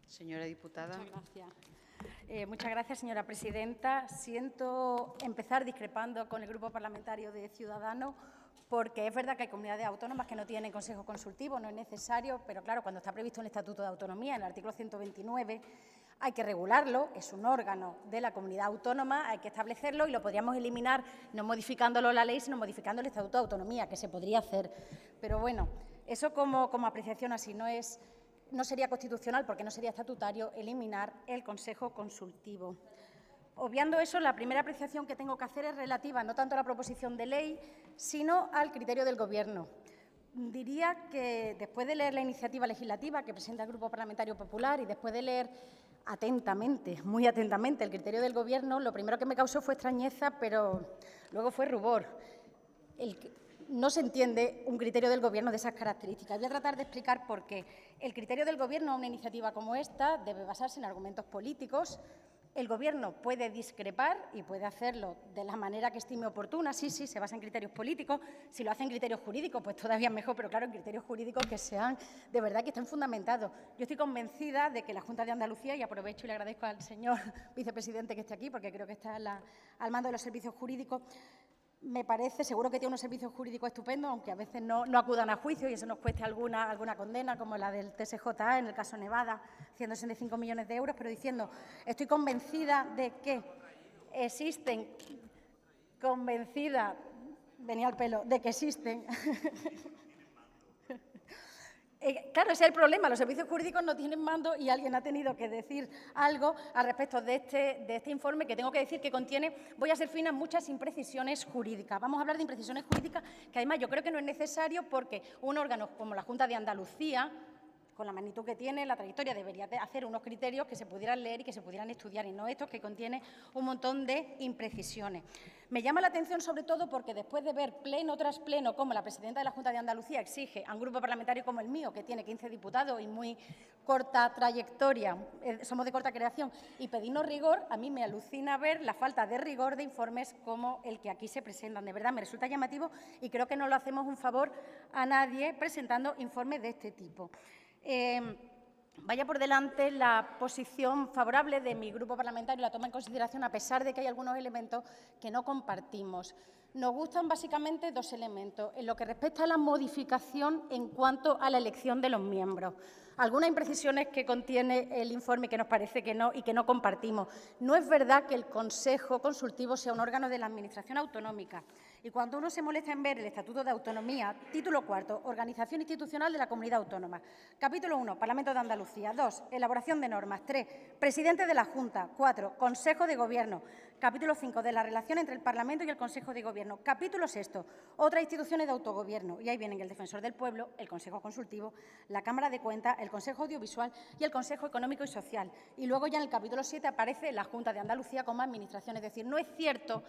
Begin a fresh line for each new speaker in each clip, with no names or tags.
Señora diputada.
Muchas gracias, señora presidenta. Siento empezar discrepando con el Grupo Parlamentario de Ciudadanos, porque es verdad que hay comunidades autónomas que no tienen consejo consultivo, no es necesario, pero claro, cuando está previsto en el Estatuto de Autonomía, en el artículo 129, hay que regularlo, es un órgano de la comunidad autónoma, hay que establecerlo y lo podríamos eliminar no modificándolo la ley, sino modificando el Estatuto de Autonomía, que se podría hacer. Pero bueno, eso como apreciación así no sería constitucional, porque no sería estatutario, eliminar el consejo consultivo. Obviando eso, la primera apreciación que tengo que hacer es relativa no tanto a la proposición de ley, sino al criterio del Gobierno. Diría que después de leer la iniciativa legislativa que presenta el Grupo Parlamentario Popular y después de leer atentamente, muy atentamente, el criterio del Gobierno, lo primero que me causó fue extrañeza, pero luego fue rubor. No se entiende un criterio del Gobierno de esas características. Voy a tratar de explicar por qué. El criterio del Gobierno a una iniciativa como esta debe basarse en argumentos políticos. El Gobierno puede discrepar y puede hacerlo de la manera que estime oportuna. Sí, se basa en criterios políticos. Si lo hace en criterios jurídicos, pues todavía mejor, pero claro, en criterios jurídicos que sean de verdad, que estén fundamentados. Yo estoy convencida de que la Junta de Andalucía, y aprovecho y le agradezco al señor vicepresidente que esté aquí, porque creo que está al mando de los servicios jurídicos, me parece, seguro que tiene unos servicios jurídicos estupendos, aunque a veces no acudan a juicio y eso nos cueste alguna condena, como la del TSJA en el caso Nevada, 165 millones de euros, pero diciendo, estoy convencida de que existen, venía al pelo, de que existen. Claro, ese es el problema. Los servicios jurídicos no tienen mando y alguien ha tenido que decir algo al respecto de este informe, que tengo que decir que contiene, voy a ser fina, muchas imprecisiones jurídicas. Vamos a hablar de imprecisiones jurídicas que además yo creo que no es necesario, porque un órgano como la Junta de Andalucía, con la magnitud que tiene, la trayectoria, debería hacer unos criterios que se pudieran leer y que se pudieran estudiar, y no estos que contienen un montón de imprecisiones. Me llama la atención sobre todo porque después de ver pleno tras pleno cómo la presidenta de la Junta de Andalucía exige a un grupo parlamentario como el mío, que tiene 15 diputados y muy corta trayectoria, somos de corta creación, y pedirnos rigor, a mí me alucina ver la falta de rigor de informes como el que aquí se presentan. De verdad, me resulta llamativo y creo que no le hacemos un favor a nadie presentando informes de este tipo. Vaya por delante la posición favorable de mi grupo parlamentario, la toma en consideración, a pesar de que hay algunos elementos que no compartimos. Nos gustan básicamente dos elementos, en lo que respecta a la modificación en cuanto a la elección de los miembros. Algunas imprecisiones que contiene el informe que nos parece que no y que no compartimos. No es verdad que el Consejo Consultivo sea un órgano de la Administración autonómica. Y cuando uno se molesta en ver el Estatuto de Autonomía, título cuarto, Organización institucional de la Comunidad Autónoma, capítulo 1, Parlamento de Andalucía, 2, elaboración de normas, 3, presidente de la Junta, 4, Consejo de Gobierno, capítulo 5, de la relación entre el Parlamento y el Consejo de Gobierno, capítulo 6, otras instituciones de autogobierno, y ahí vienen el Defensor del Pueblo, el Consejo Consultivo, la Cámara de Cuentas, el Consejo Audiovisual y el Consejo Económico y Social. Y luego ya en el capítulo 7 aparece la Junta de Andalucía como administración. Es decir, no es cierto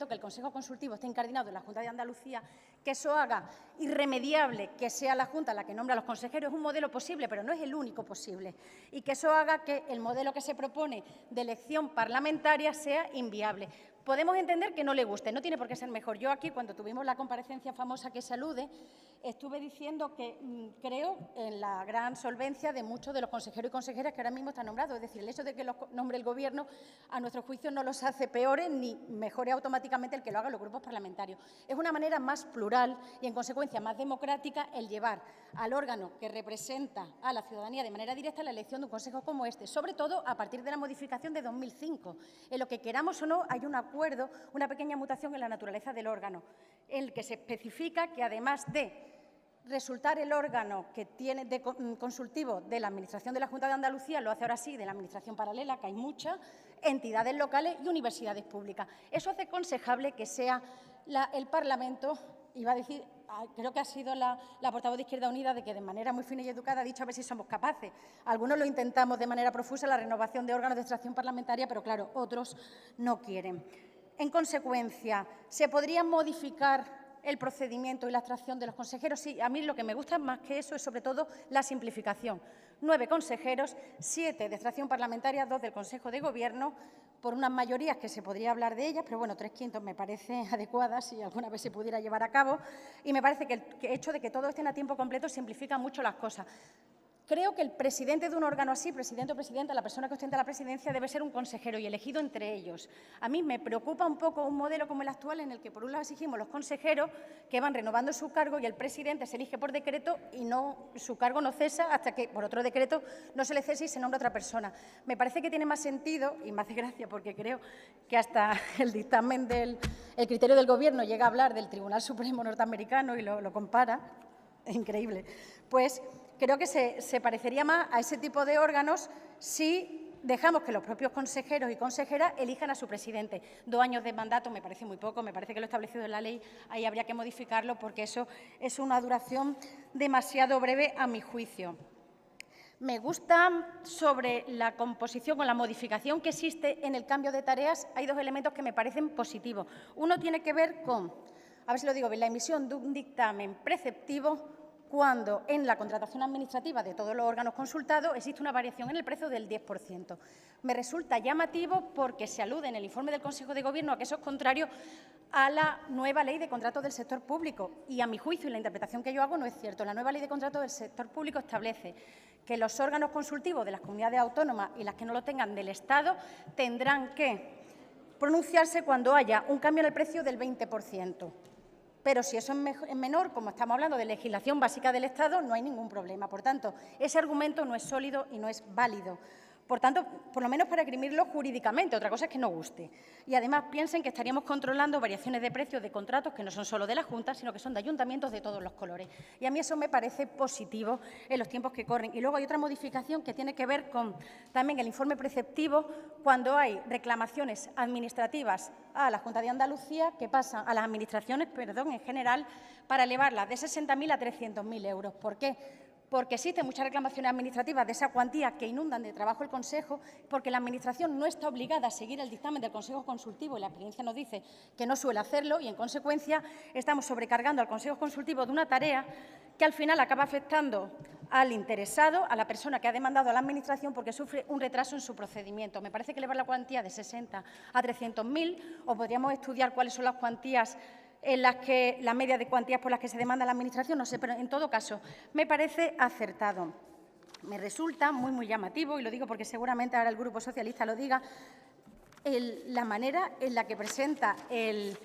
que el Consejo Consultivo esté incardinado en la Junta de Andalucía, que eso haga irremediable que sea la Junta la que nombra a los consejeros. Es un modelo posible, pero no es el único posible. Y que eso haga que el modelo que se propone de elección parlamentaria sea inviable. Podemos entender que no le guste, no tiene por qué ser mejor. Yo aquí, cuando tuvimos la comparecencia famosa que se alude, estuve diciendo que creo en la gran solvencia de muchos de los consejeros y consejeras que ahora mismo están nombrados. Es decir, el hecho de que los nombre el Gobierno, a nuestro juicio, no los hace peores ni mejore automáticamente el que lo hagan los grupos parlamentarios. Es una manera más plural y, en consecuencia, más democrática el llevar al órgano que representa a la ciudadanía de manera directa la elección de un consejo como este, sobre todo a partir de la modificación de 2005. En lo que queramos o no, hay un acuerdo, una pequeña mutación en la naturaleza del órgano, en el que se especifica que, además de resultar el órgano que tiene de consultivo de la Administración de la Junta de Andalucía, lo hace ahora sí de la Administración paralela, que hay muchas, entidades locales y universidades públicas. Eso hace aconsejable que sea el Parlamento, iba a decir, creo que ha sido la portavoz de Izquierda Unida, de que de manera muy fina y educada ha dicho a ver si somos capaces. Algunos lo intentamos de manera profusa, la renovación de órganos de extracción parlamentaria, pero claro, otros no quieren. En consecuencia, ¿se podría modificar el procedimiento y la extracción de los consejeros? Sí, a mí lo que me gusta más que eso es sobre todo la simplificación. 9 consejeros, 7 de extracción parlamentaria, 2 del Consejo de Gobierno, por unas mayorías que se podría hablar de ellas, pero bueno, 3/5 me parece adecuada si alguna vez se pudiera llevar a cabo, y me parece que el hecho de que todos estén a tiempo completo simplifica mucho las cosas. Creo que el presidente de un órgano así, presidente o presidenta, la persona que ostenta la presidencia, debe ser un consejero y elegido entre ellos. A mí me preocupa un poco un modelo como el actual en el que, por un lado, exigimos los consejeros que van renovando su cargo y el presidente se elige por decreto y su cargo no cesa hasta que, por otro decreto, no se le cese y se nombra otra persona. Me parece que tiene más sentido, y me hace gracia porque creo que hasta el dictamen el criterio del Gobierno llega a hablar del Tribunal Supremo norteamericano y lo compara, es increíble, pues creo que se parecería más a ese tipo de órganos si dejamos que los propios consejeros y consejeras elijan a su presidente. 2 años de mandato me parece muy poco, me parece que lo establecido en la ley, ahí habría que modificarlo porque eso es una duración demasiado breve a mi juicio. Me gusta sobre la composición o la modificación que existe en el cambio de tareas, hay 2 elementos que me parecen positivos. Uno tiene que ver con, a ver si lo digo bien, la emisión de un dictamen preceptivo cuando en la contratación administrativa de todos los órganos consultados existe una variación en el precio del 10%. Me resulta llamativo porque se alude en el informe del Consejo de Gobierno a que eso es contrario a la nueva Ley de Contratos del Sector Público y, a mi juicio, y la interpretación que yo hago, no es cierto. La nueva Ley de Contratos del Sector Público establece que los órganos consultivos de las comunidades autónomas y las que no lo tengan del Estado tendrán que pronunciarse cuando haya un cambio en el precio del 20%. Pero si eso es menor, como estamos hablando de legislación básica del Estado, no hay ningún problema. Por tanto, ese argumento no es sólido y no es válido. Por tanto, por lo menos para esgrimirlo jurídicamente, otra cosa es que no guste. Y además piensen que estaríamos controlando variaciones de precios de contratos que no son solo de la Junta, sino que son de ayuntamientos de todos los colores. Y a mí eso me parece positivo en los tiempos que corren. Y luego hay otra modificación que tiene que ver con también el informe preceptivo cuando hay reclamaciones administrativas a la Junta de Andalucía que pasan a las administraciones, en general, para elevarlas de 60.000 a 300.000 euros. ¿Por qué? Porque existen muchas reclamaciones administrativas de esa cuantía que inundan de trabajo el Consejo, porque la Administración no está obligada a seguir el dictamen del Consejo Consultivo y la experiencia nos dice que no suele hacerlo y, en consecuencia, estamos sobrecargando al Consejo Consultivo de una tarea que al final acaba afectando al interesado, a la persona que ha demandado a la Administración porque sufre un retraso en su procedimiento. Me parece que elevar la cuantía de 60 a 300.000 o podríamos estudiar cuáles son las cuantías en las que la media de cuantías por las que se demanda a la Administración, no sé, pero en todo caso me parece acertado. Me resulta muy llamativo, y lo digo porque seguramente ahora el Grupo Socialista lo diga, la manera en la que presenta el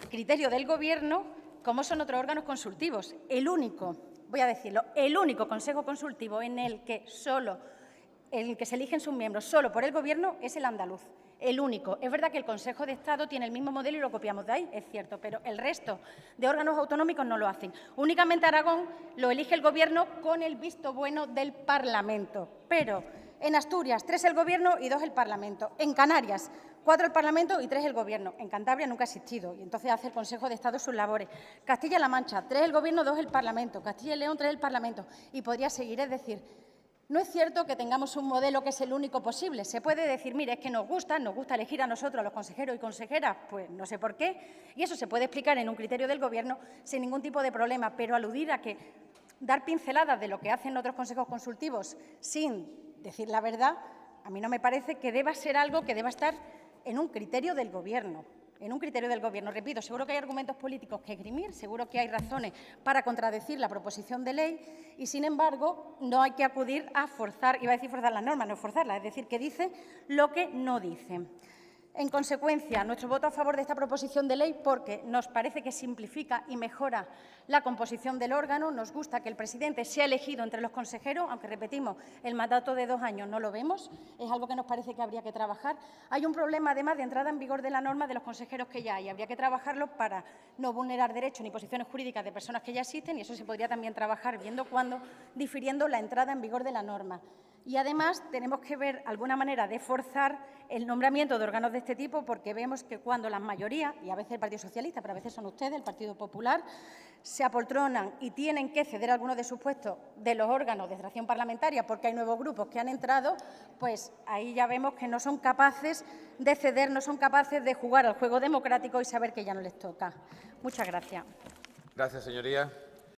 criterio del Gobierno como son otros órganos consultivos. El único, voy a decirlo, el único Consejo Consultivo en el que se eligen sus miembros solo por el Gobierno es el andaluz. El único. Es verdad que el Consejo de Estado tiene el mismo modelo y lo copiamos de ahí, es cierto, pero el resto de órganos autonómicos no lo hacen. Únicamente Aragón lo elige el Gobierno con el visto bueno del Parlamento. Pero en Asturias, 3 el Gobierno y 2 el Parlamento. En Canarias, 4 el Parlamento y 3 el Gobierno. En Cantabria nunca ha existido y entonces hace el Consejo de Estado sus labores. Castilla-La Mancha, 3 el Gobierno, 2 el Parlamento. Castilla y León, 3 el Parlamento. Y podría seguir, es decir, no es cierto que tengamos un modelo que es el único posible. Se puede decir, mire, es que nos gusta elegir a nosotros, a los consejeros y consejeras, pues no sé por qué, y eso se puede explicar en un criterio del Gobierno sin ningún tipo de problema, pero aludir a que dar pinceladas de lo que hacen otros consejos consultivos sin decir la verdad, a mí no me parece que deba ser algo que deba estar en un criterio del Gobierno. En un criterio del Gobierno. Repito, seguro que hay argumentos políticos que esgrimir, seguro que hay razones para contradecir la proposición de ley y, sin embargo, no hay que acudir a forzar, iba a decir forzar las normas, no forzarlas, es decir, que dice lo que no dice. En consecuencia, nuestro voto a favor de esta proposición de ley porque nos parece que simplifica y mejora la composición del órgano. Nos gusta que el presidente sea elegido entre los consejeros, aunque, repetimos, el mandato de 2 años no lo vemos. Es algo que nos parece que habría que trabajar. Hay un problema, además, de entrada en vigor de la norma de los consejeros que ya hay. Habría que trabajarlo para no vulnerar derechos ni posiciones jurídicas de personas que ya existen y eso se podría también trabajar viendo cuándo, difiriendo la entrada en vigor de la norma. Y, además, tenemos que ver alguna manera de forzar el nombramiento de órganos de este tipo porque vemos que cuando las mayorías, y a veces el Partido Socialista, pero a veces son ustedes, el Partido Popular, se apoltronan y tienen que ceder algunos de sus puestos de los órganos de extracción parlamentaria porque hay nuevos grupos que han entrado, pues ahí ya vemos que no son capaces de ceder, no son capaces de jugar al juego democrático y saber que ya no les toca. Muchas gracias.
Gracias, señoría.